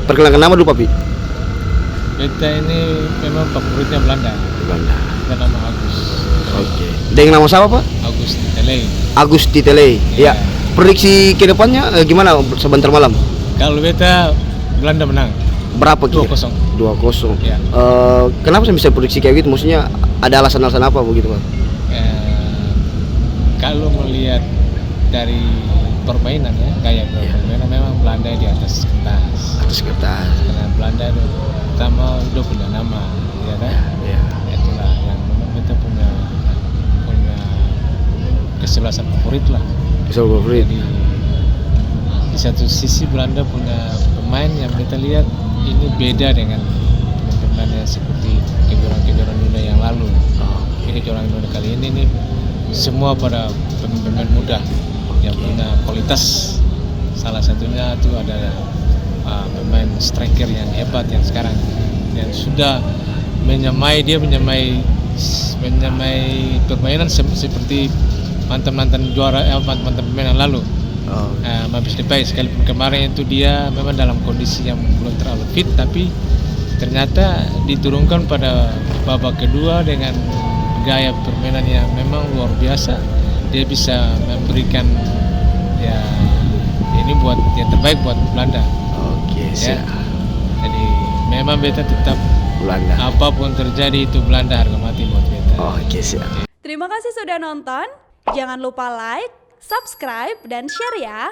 Perkenalkan nama dulu, Papi. Beta ini memang favoritnya Belanda. Belanda. Beta nama Agus. Oke. Dengan nama siapa, Pak? Agus Titelei. Agus Titelei. Ya. Iya. Prediksi kedepannya gimana sebentar malam? Kalau beta Belanda menang. Berapa kira? 2-0. 2-0. Ya. Kenapa saya bisa prediksi kayak gitu? Maksudnya ada alasan-alasan apa begitu, Pak? Kalau melihat dari permainan ya, gaya permainan memang Belanda di atas kertas. Atas kertas. Karena Belanda itu pertama udah punya nama, ya kan? Ya. Itulah yang memang kita punya kesebelasan favorit lah. Kesel favorit. Jadi di satu sisi Belanda punya pemain yang kita lihat ini beda dengan pemain seperti kejuaraan dunia yang lalu. Ini kejuaraan dunia kali ini nih semua pada pemain muda yang punya kualitas. Salah satunya itu ada pemain striker yang hebat yang sekarang yang sudah menyamai permainan seperti mantan juara mantan pemain yang lalu. Memphis Depay sekalipun kemarin itu dia memang dalam kondisi yang belum terlalu fit, tapi ternyata diturunkan pada babak kedua dengan gaya permainan yang memang luar biasa. Dia bisa memberikan ya ini buat yang terbaik buat Belanda. Oke, Ya. Jadi memang beta tetap Belanda. apapun terjadi itu Belanda harga mati buat beta. Oke, siap. Terima kasih sudah nonton. Jangan lupa like, subscribe, dan share ya.